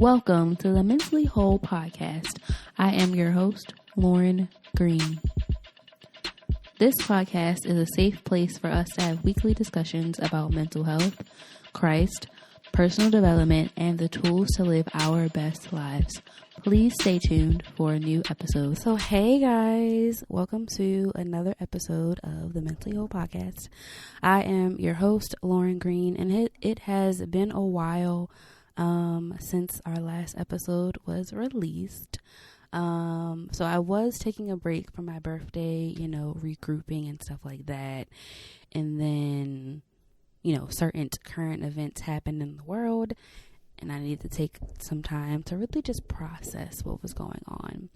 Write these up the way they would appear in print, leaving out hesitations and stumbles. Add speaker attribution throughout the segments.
Speaker 1: Welcome to the Mentally Whole podcast. I am your host, Lauren Green. This podcast is a safe place for us to have weekly discussions about mental health, Christ, personal development, and the tools to live our best lives. Please stay tuned for a new episode. So, hey guys, welcome to another episode of the Mentally Whole podcast. I am your host, Lauren Green, and it has been a while since our last episode was released. So I was taking a break for my birthday, regrouping and stuff like that. And then, certain current events happened in the world, and I needed to take some time to really just process what was going on.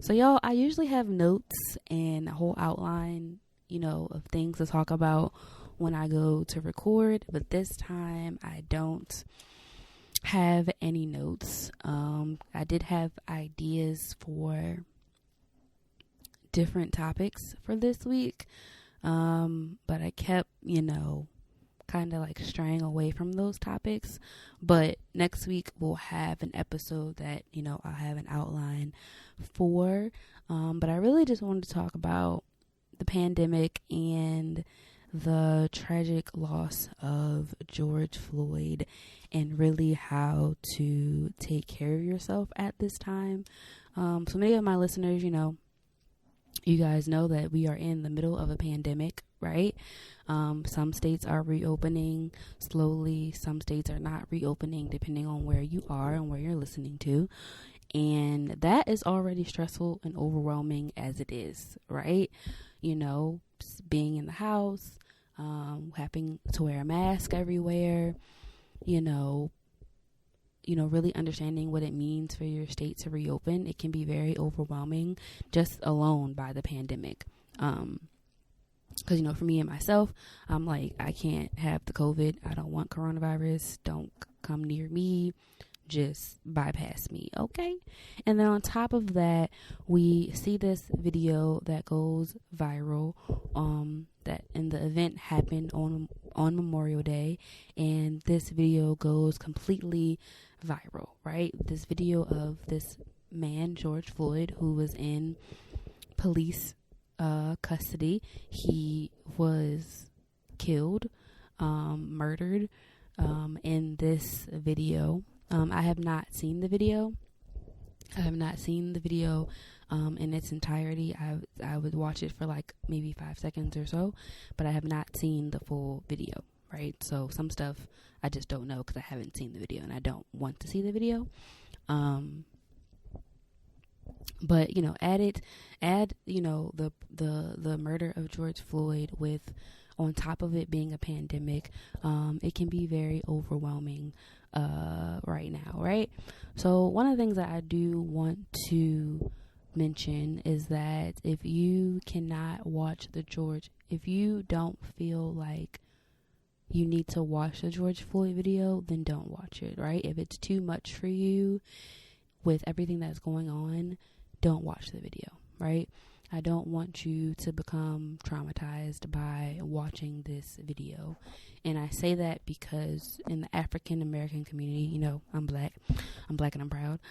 Speaker 1: So y'all, I usually have notes and a whole outline, of things to talk about when I go to record, but this time I don't have any notes. I did have ideas for different topics for this week, but I kept, kind of like straying away from those topics. But next week we'll have an episode that, I'll have an outline for. But I really just wanted to talk about the pandemic and the tragic loss of George Floyd, and really how to take care of yourself at this time. So many of my listeners, you guys know that we are in the middle of a pandemic, right? Some states are reopening slowly. Some states are not reopening, depending on where you are and where you're listening to. And that is already stressful and overwhelming as it is, right? Being in the house, having to wear a mask everywhere, really understanding what it means for your state to reopen. It can be very overwhelming just alone by the pandemic. Because, for me and myself, I'm like, I can't have the COVID. I don't want coronavirus. Don't come near me. Just bypass me, okay? And then on top of that, we see this video that goes viral, and the event happened on Memorial Day, and this video goes completely viral, right? This video of this man, George Floyd, who was in police custody. He was killed, murdered, in this video. I have not seen the video. In its entirety. I would watch it for like maybe 5 seconds or so, but I have not seen the full video, right? So some stuff I just don't know because I haven't seen the video and I don't want to see the video. But add the murder of George Floyd with, on top of it being a pandemic, it can be very overwhelming right now, right? So one of the things that I do want to mention is that if you cannot watch if you don't feel like you need to watch the George Floyd video, then don't watch it, right? If it's too much for you with everything that's going on, don't watch the video, right? I don't want you to become traumatized by watching this video. And I say that because in the African American community, I'm black and I'm proud.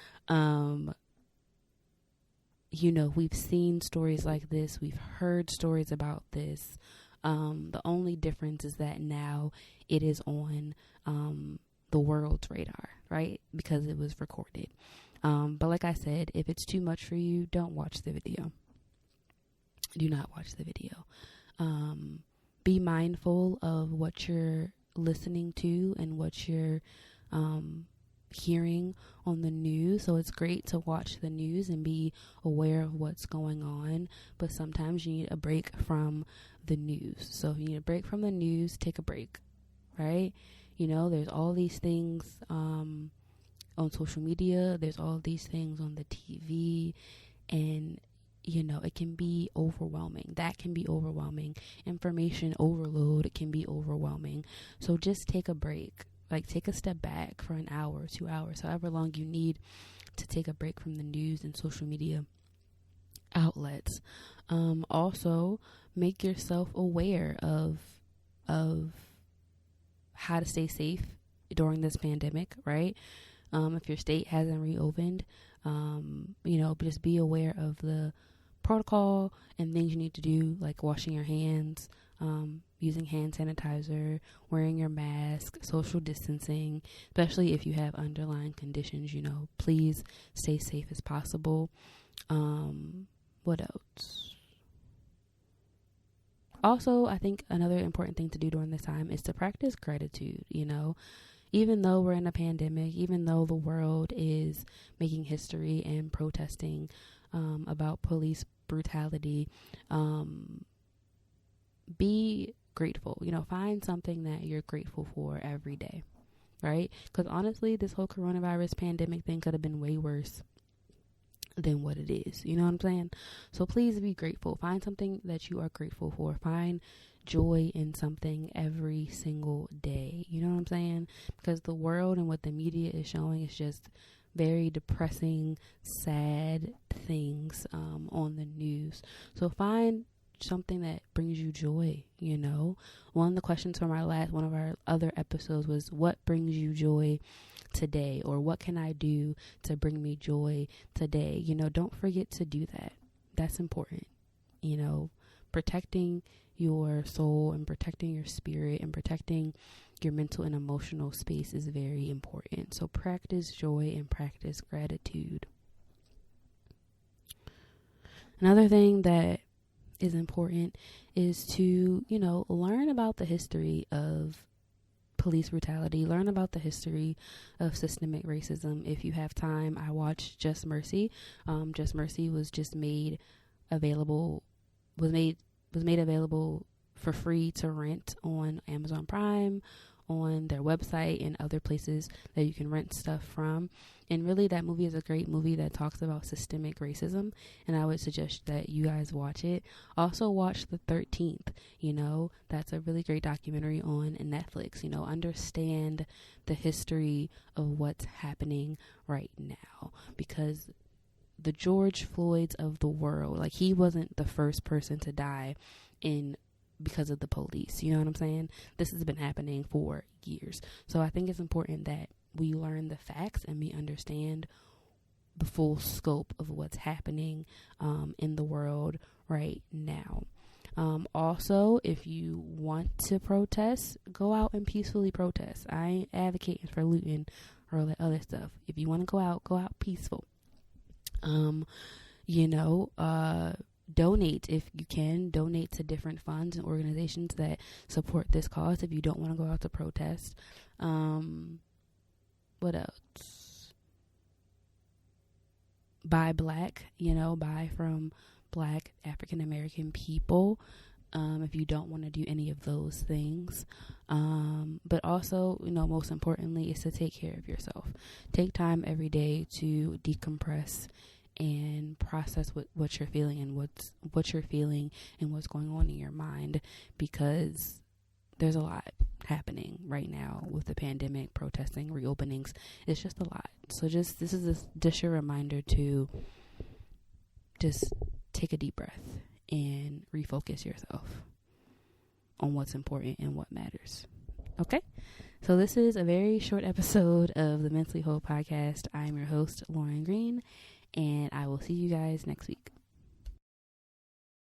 Speaker 1: We've seen stories like this. We've heard stories about this. The only difference is that now it is on the world's radar, right? Because it was recorded. But like I said, if it's too much for you, don't watch the video. Do not watch the video. Be mindful of what you're listening to and what you're hearing on the news. So it's great to watch the news and be aware of what's going on, but sometimes you need a break from the news. So if you need a break from the news, take a break, right? There's all these things on social media. There's all these things on the TV, and it can be overwhelming. That can be overwhelming. Information overload can be overwhelming. So just take a break. Like, take a step back for an hour, 2 hours, however long you need to take a break from the news and social media outlets. Also, make yourself aware of how to stay safe during this pandemic, right? If your state hasn't reopened, just be aware of the protocol and things you need to do, like washing your hands, using hand sanitizer, wearing your mask, social distancing, especially if you have underlying conditions. Please stay safe as possible. What else? Also, I think another important thing to do during this time is to practice gratitude. Even though we're in a pandemic, even though the world is making history and protesting about police brutality, be grateful. Find something that you're grateful for every day, right? Because honestly, this whole coronavirus pandemic thing could have been way worse than what it is. You know what I'm saying? So please be grateful. Find something that you are grateful for. Find joy in something every single day. You know what I'm saying? Because the world and what the media is showing is just very depressing, sad things on the news. So find something that brings you joy. One of the questions from one of our other episodes was, what brings you joy today? Or what can I do to bring me joy today? Don't forget to do that. That's important. Protecting your soul and protecting your spirit and protecting your mental and emotional space is very important. So practice joy and practice gratitude. Another thing that is important is to, learn about the history of police brutality, learn about the history of systemic racism. If you have time, I watched Just Mercy. Just Mercy was just made available for free to rent on Amazon Prime, on their website, and other places that you can rent stuff from. And really, that movie is a great movie that talks about systemic racism, and I would suggest that you guys watch it. Also watch The 13th. That's a really great documentary on Netflix. Understand the history of what's happening right now, because the George Floyds of the world, like, he wasn't the first person to die because of the police. You know what I'm saying? This has been happening for years. So I think it's important that we learn the facts and we understand the full scope of what's happening in the world right now. Also, if you want to protest, go out and peacefully protest. I ain't advocating for looting or all that other stuff. If you want to go out peaceful. Donate if you can. Donate to different funds and organizations that support this cause if you don't want to go out to protest. What else? Buy black, buy from Black African American people if you don't want to do any of those things. But also, most importantly, is to take care of yourself. Take time every day to decompress and process what you're feeling and what you're feeling and what's going on in your mind, because there's a lot happening right now with the pandemic, protesting, reopenings. It's just a lot. So this is just your reminder to just take a deep breath and refocus yourself on what's important and what matters. Okay? So this is a very short episode of the Mentally Whole podcast. I'm your host, Lauren Green, and I will see you guys next week.